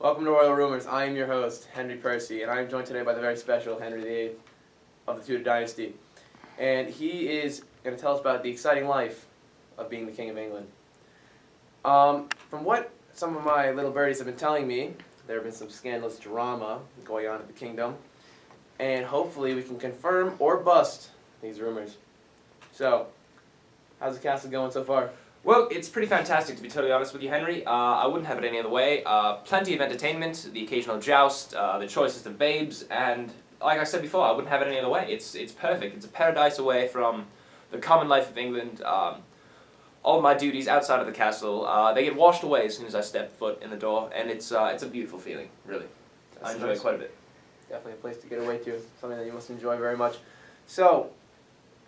Welcome to Royal Rumors. I am your host, Henry Percy, and I am joined today by the very special Henry VIII of the Tudor Dynasty. And he is going to tell us about the exciting life of being the King of England. From what some of my little birdies have been telling me, there have been some scandalous drama going on at the kingdom, and hopefully we can confirm or bust these rumors. So, how's the castle going so far? Well, it's pretty fantastic, to be totally honest with you, Henry. I wouldn't have it any other way. Plenty of entertainment, the occasional joust, the choicest of babes, and like I said before, I wouldn't have it any other way. It's perfect. It's a paradise away from the common life of England. All my duties outside of the castle, they get washed away as soon as I step foot in the door, and it's a beautiful feeling, really. I enjoy it quite a bit. Definitely a place to get away to, something that you must enjoy very much. So,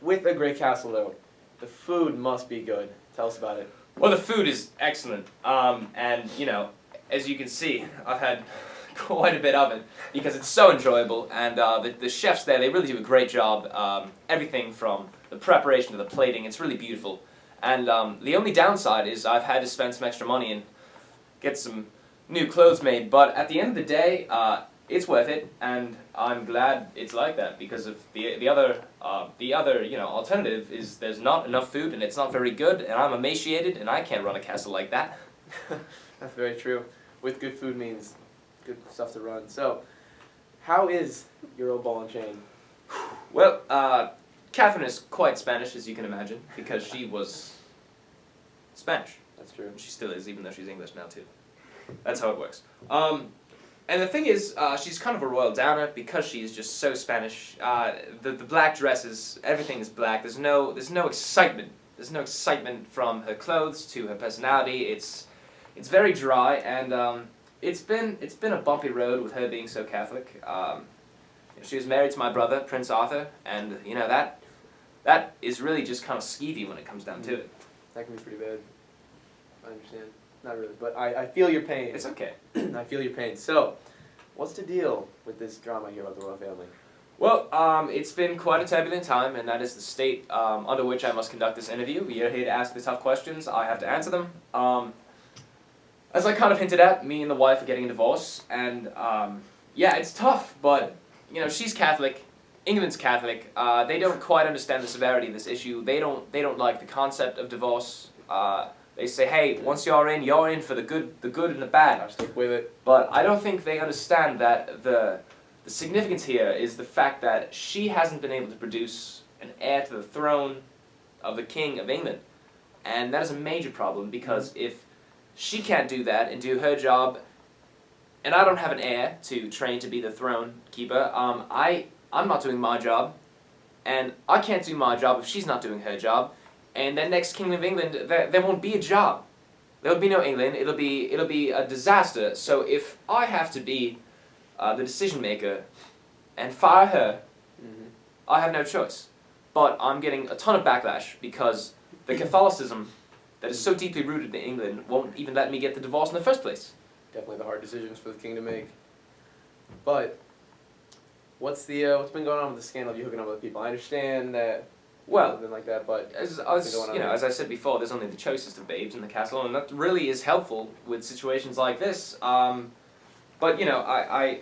with a great castle though, the food must be good. Tell us about it. Well, the food is excellent, and you know, as you can see, I've had quite a bit of it because it's so enjoyable, and the chefs there, they really do a great job. Everything from the preparation to the plating, it's really beautiful. And the only downside is I've had to spend some extra money and get some new clothes made, but at the end of the day, it's worth it, and I'm glad it's like that because of the other alternative is there's not enough food and it's not very good, and I'm emaciated and I can't run a castle like that. That's very true. With good food means good stuff to run. So, how is your old ball and chain? Well, Catherine is quite Spanish, as you can imagine, because she was Spanish. That's true. She still is, even though she's English now too. That's how it works. And the thing is, she's kind of a royal downer because she's just so Spanish. The black dresses, everything is black. There's no excitement. There's no excitement from her clothes to her personality. It's very dry, and it's been a bumpy road with her being so Catholic. She was married to my brother, Prince Arthur, and you know that is really just kind of skeevy when it comes down to it. That can be pretty bad. I understand. Not really, but I feel your pain. It's okay. I feel your pain. So, what's the deal with this drama here about the royal family? Well, it's been quite a turbulent time, and that is the state under which I must conduct this interview. You're here to ask the tough questions. I have to answer them. As I kind of hinted at, me and the wife are getting a divorce, and yeah, it's tough, but you know, she's Catholic. England's Catholic. They don't quite understand the severity of this issue. They don't like the concept of divorce. They say, hey, once you're in for the good and the bad. I'll stick with it. But I don't think they understand that the significance here is the fact that she hasn't been able to produce an heir to the throne of the King of England. And that is a major problem because if she can't do that and do her job, and I don't have an heir to train to be the throne keeper, I'm not doing my job, and I can't do my job if she's not doing her job. And then next King of England, there won't be a job. There'll be no England. It'll be a disaster. So if I have to be the decision maker and fire her, I have no choice. But I'm getting a ton of backlash because the Catholicism that is so deeply rooted in England won't even let me get the divorce in the first place. Definitely the hard decisions for the king to make. But what's been going on with the scandal of you hooking up with people? I understand that. Well, something like that, but as I said before, there's only the choicest of babes in the castle, and that really is helpful with situations like this. But you know, I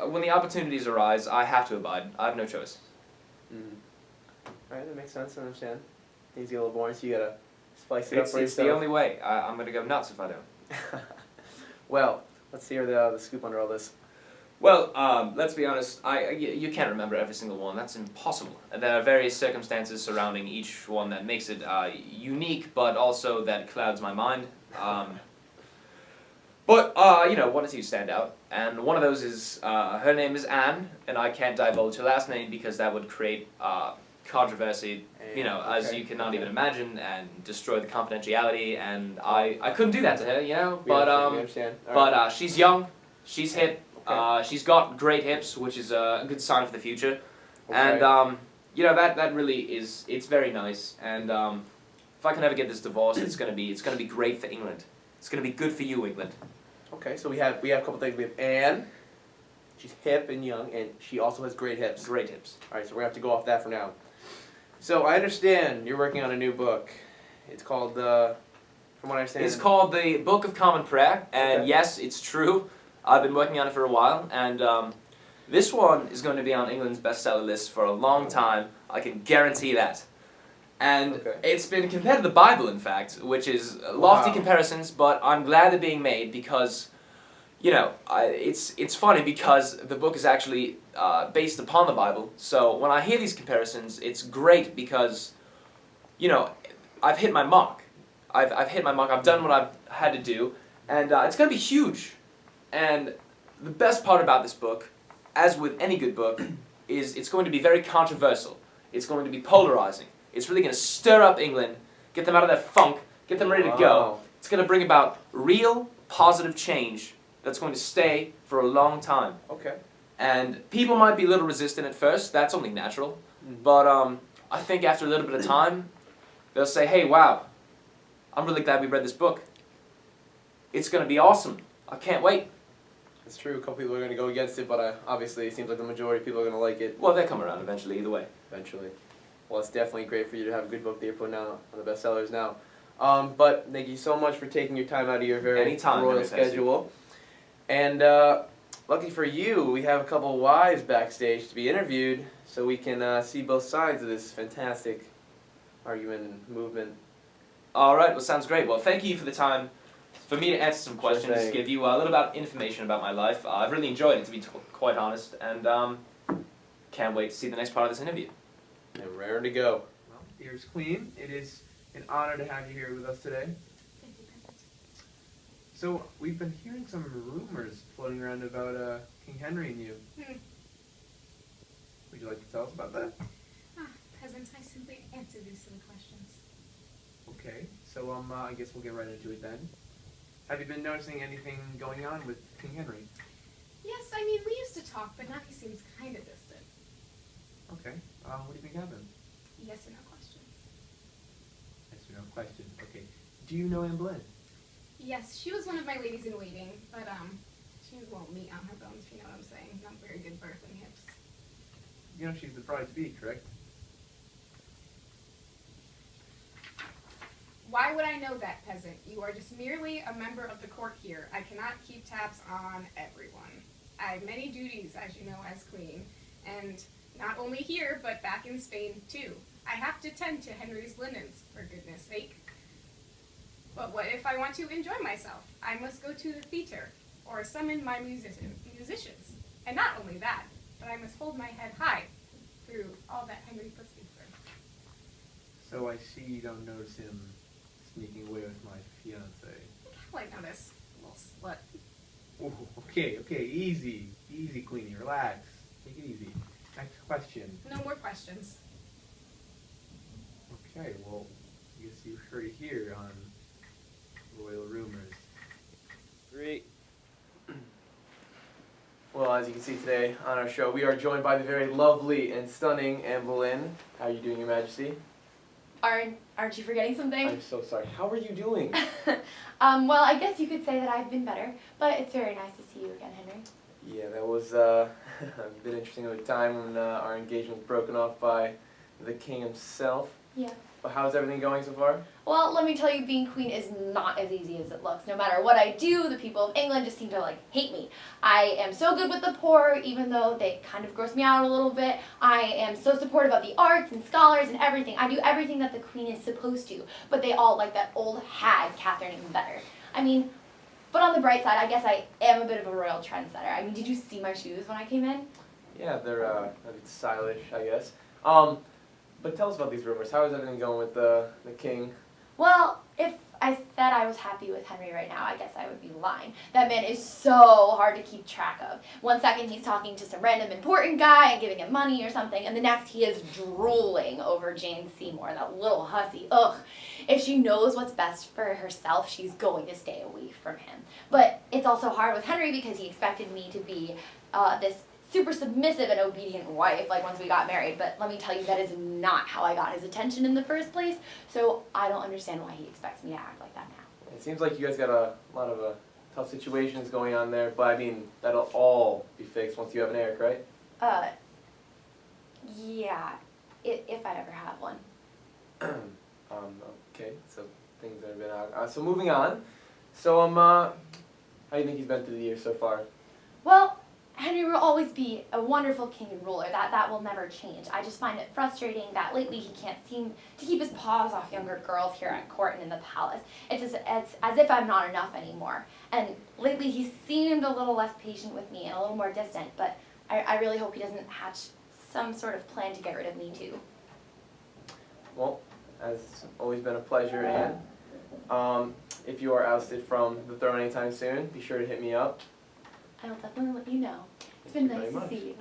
when the opportunities arise, I have to abide. I have no choice. Alright, that makes sense. I understand. Things get a little boring, so you gotta spice it up for It's yourself. the only way. I'm gonna go nuts if I don't. Well, let's hear the scoop under all this. Well, let's be honest, you can't remember every single one. That's impossible. There are various circumstances surrounding each one that makes it unique, but also that clouds my mind. But, you know, one or two stand out, and one of those is, her name is Anne, and I can't divulge her last name because that would create controversy, you know, as you cannot even imagine, and destroy the confidentiality, and I couldn't do that to her, you know, We understand. but she's young, she's hip, she's got great hips, which is a good sign for the future, and you know, that really is, it's very nice, and if I can ever get this divorce, it's gonna be great for England. It's gonna be good for you, England. Okay, so we have a couple things. We have Anne. She's hip and young, and she also has great hips. Great hips. All right, so we're gonna have to go off that for now. So I understand you're working on a new book. It's called from what I understand. It's called the Book of Common Prayer, and Okay. yes, it's true. I've been working on it for a while, and this one is going to be on England's bestseller list for a long time. I can guarantee that. And Okay. it's been compared to the Bible, in fact, which is lofty Wow. comparisons, but I'm glad they're being made because, you know, it's funny because the book is actually based upon the Bible. So when I hear these comparisons, it's great because, you know, I've hit my mark. I've hit my mark. I've done what I've had to do, and it's going to be huge. And the best part about this book, as with any good book, is it's going to be very controversial. It's going to be polarizing. It's really going to stir up England, get them out of their funk, get them ready to go. Wow. It's going to bring about real positive change that's going to stay for a long time. Okay. And people might be a little resistant at first. That's only natural. Mm. But I think after a little bit of time, they'll say, hey, wow, I'm really glad we read this book. It's going to be awesome. I can't wait. It's true. A couple people are going to go against it, but obviously it seems like the majority of people are going to like it Well, they'll come around eventually either way. eventually. Well, it's definitely great for you to have a good book that you're putting out on the bestsellers now. But thank you so much for taking your time out of your very Anytime, royal Henry Percy. schedule. And lucky for you, we have a couple wives backstage to be interviewed, so we can see both sides of this fantastic argument and movement. All right, well, sounds great. Well, thank you for the time for me to answer some questions, thing. give you a little bit of information about my life. I've really enjoyed it, to be quite honest, and can't wait to see the next part of this interview. And raring to go. Well, dearest Queen, it is an honor to have you here with us today. Thank you, President. So, we've been hearing some rumors floating around about King Henry and you. Would you like to tell us about that? President, I simply answer these silly questions. Okay, so I guess we'll get right into it then. Have you been noticing anything going on with King Henry? Yes, I mean, we used to talk, but now he seems kind of distant. Okay, what do you think happened? Yes or no questions? Yes or no question. Okay, do you know Anne Boleyn? Yes, she was one of my ladies in waiting, but she has a little meat on her bones, if you know what I'm saying. Not very good birth and hips. You know she's the bride-to-be, correct? Why would I know that, peasant? You are just merely a member of the court here. I cannot keep tabs on everyone. I have many duties, as you know, as queen, and not only here, but back in Spain, too. I have to tend to Henry's linens, for goodness sake. But what if I want to enjoy myself? I must go to the theater, or summon my musicians. And not only that, but I must hold my head high through all that Henry puts me through. So I see you don't notice him sneaking away with my fiancé. How I notice, little slut. Oh, okay, easy, Queenie, relax, take it easy. Next question. No more questions. Okay, well, I guess you heard it here on Royal Rumors. Great. Well, as you can see today on our show, we are joined by the very lovely and stunning Anne Boleyn. How are you doing, Your Majesty? Aren't you forgetting something? I'm so sorry. How are you doing? Well, I guess you could say that I've been better, but it's very nice to see you again, Henry. Yeah, that was a bit interesting of a time when our engagement was broken off by the king himself. Yeah. But how's everything going so far? Well, let me tell you, being queen is not as easy as it looks. No matter what I do, the people of England just seem to, hate me. I am so good with the poor, even though they kind of gross me out a little bit. I am so supportive of the arts and scholars and everything. I do everything that the queen is supposed to, but they all like that old hag, Catherine, even better. I mean, but on the bright side, I guess I am a bit of a royal trendsetter. I mean, did you see my shoes when I came in? Yeah, they're a bit stylish, I guess. But tell us about these rumors. How is everything going with the king? Well, if I said I was happy with Henry right now, I guess I would be lying. That man is so hard to keep track of. One second he's talking to some random important guy and giving him money or something, and the next he is drooling over Jane Seymour, that little hussy. Ugh. If she knows what's best for herself, she's going to stay away from him. But it's also hard with Henry because he expected me to be this super submissive and obedient wife, once we got married, but let me tell you, that is not how I got his attention in the first place, so I don't understand why he expects me to act like that now. It seems like you guys got a lot of tough situations going on there, but I mean, that'll all be fixed once you have an heir, right? Yeah, if I ever have one. Okay, so things have been out. So moving on. So, How do you think he's been through the years so far? Well, Henry will always be a wonderful king and ruler. That will never change. I just find it frustrating that lately he can't seem to keep his paws off younger girls here at court and in the palace. It's as if I'm not enough anymore. And lately he seemed a little less patient with me and a little more distant, but I really hope he doesn't hatch some sort of plan to get rid of me too. Well, it's always been a pleasure, Anne. If you are ousted from the throne anytime soon, be sure to hit me up. I'll definitely let you know. It's been Thank you nice very to much. see you.